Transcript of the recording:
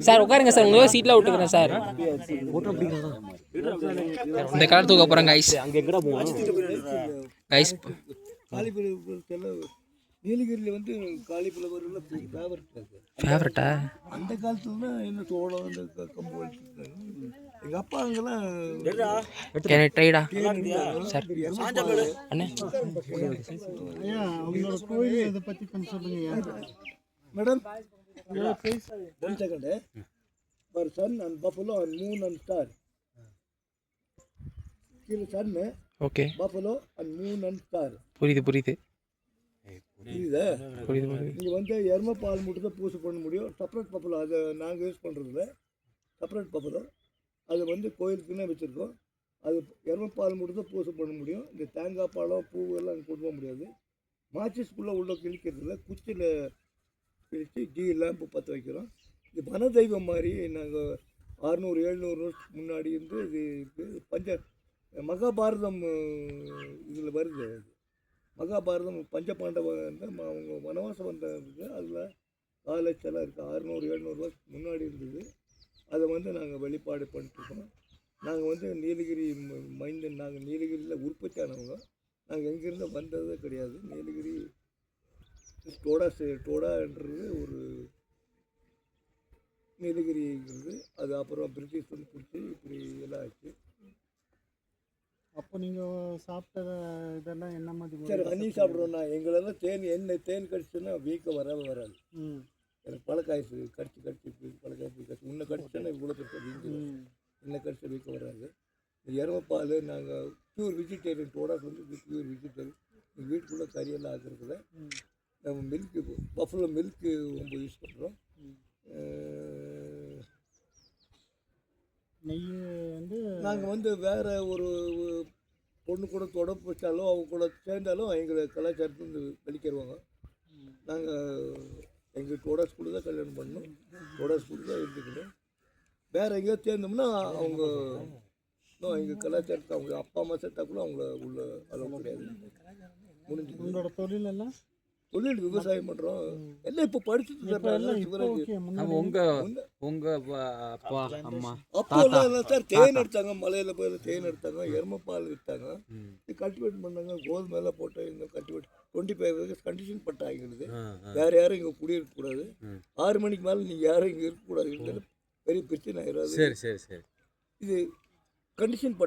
Sir உட்காருங்க sir, உங்களோட சீட்டில் விட்டுக்கிறேன் சார். இந்த காலத்து தூக்க போகிறேன் கைஸ். கைஸ் நீலகிரியில் வந்து காலிஃப்ளவர் ஃபேவரட்டா? அந்த காலத்துல தான் என்ன சோளம் இந்த கம்பு வச்சுருக்காங்க. எங்கள் அப்பா அங்கெல்லாம் ட்ரைடா சார் அண்ணே. அவங்களோட கோயில் இதை பற்றி கொஞ்சம் சொல்லுங்க madam. 1 second. For sun and buffalo and moon and star. கீழே sun, okay, buffalo and moon and star. புரியுது புரியுதா? புரியுது. நீங்கள் வந்து எருமை பால் மட்டும் தான் பூசை பண்ண முடியும். செப்பரேட் பப்பலோ அதை நாங்கள் யூஸ் பண்ணுறதில்ல. செப்பரேட் பப்பலோ அதை வந்து கோயிலுக்குன்னே வச்சுருக்கோம். அது எருமை பால் மட்டும் தான் பூசை பண்ண முடியும். இந்த தேங்காய் பழம் பூ எல்லாம் கொண்டு போக முடியாது. மாச்சிஸ்குள்ளே உள்ள கிழிக்கிறதுல குச்சியில் கிழித்து ஜீ லேம்பு பற்ற வைக்கிறோம். இது வன தெய்வம் மாதிரி நாங்கள் 600-700 வருஷத்துக்கு முன்னாடி இருந்து இது மகாபாரதம் இதில் வருது. மகாபாரதம் பஞ்சபாண்டவ அவங்க வனவாசம் வந்தது. அதில் காலச்செல்லாம் இருக்குது. 600-700 வருஷத்துக்கு முன்னாடி இருந்தது. அதை வந்து நாங்கள் வெளிப்பாடு பண்ணிட்டுருக்கோம். நாங்கள் வந்து நீலகிரி மைந்தன். நாங்கள் நீலகிரியில் உற்பத்தி ஆனவங்க. நாங்கள் எங்கேருந்து வந்ததே கிடையாது. நீலகிரி டோடான்றது ஒரு நீலகிரிங்கிறது. அது அப்புறம் பிரிட்டிஷ் வந்து பிடிச்சி இப்படி எல்லாம் ஆச்சு. அப்போ நீங்கள் சாப்பிட்ட இதெல்லாம் என்ன மாதிரி? சரி, ஹனி சாப்பிட்றோன்னா எங்களெல்லாம் தேன் கடிச்சுன்னா வீக்கம் வராது. எனக்கு பழக்காய்ச்சி கடிச்சு பழக்காய்ச்சி இன்னும் கடிச்சோன்னா இவ்வளோ கடிச்சா வீங்க. இன்னும் கடிச்சா வீக்கம் வராது. எருமைப்பால் நாங்கள் பியூர் வெஜிடேரியன். டோடாஸ் வந்து பியூர் வெஜிடேரியன். எங்கள் வீட்டுக்குள்ளே கறியெல்லாம் ஆக்குறதுல நம்ம மில்க்கு பஃபலோ மில்க்கு ரொம்ப யூஸ் பண்ணுறோம். நெய் வந்து நாங்கள் வந்து வேறு ஒரு பொண்ணு கூட தொடர்பு வச்சாலும் அவங்க கூட சேர்ந்தாலும் எங்களை கலாச்சாரத்துலேருந்து வெளிக்கிறவாங்க. நாங்கள் எங்கள் டோடாஸ் ஸ்கூலில் தான் கல்யாணம் பண்ணோம். டோடாஸ் ஸ்கூலில் தான் இருந்துக்கணும். வேறு எங்கேயோ சேர்ந்தோம்னா அவங்க எங்கள் கலாச்சாரத்தை அவங்க அப்பா அம்மா சேர்த்தா கூட அவங்கள உள்ள அளவு கிடையாது. முடிஞ்சு உங்களோட தொழில் எல்லாம் தொழில் விவசாயம் பண்ணுறோம். எல்லாம் இப்போ படிச்சுட்டு அப்போ இல்லை சார். தேன் எடுத்தாங்க, மலையில் போய் தேன் எடுத்தாங்க, எருமைப்பால் விற்றாங்க, கல்டிவேட் பண்ணாங்க, கோதுமை எல்லாம் போட்டு இங்கே கல்டிவேட் 25 கண்டிஷன் பட்டாங்கிறது. வேறு யாரும் இங்கே குடியிருக்கக்கூடாது. 6 மணிக்கு மேலே நீங்கள் யாரும் இங்கே இருக்கக்கூடாது. பெரிய பிரச்சனை ஆயிடாது. சரி சரி சரி. இது கண்டிஷன் பட்டா.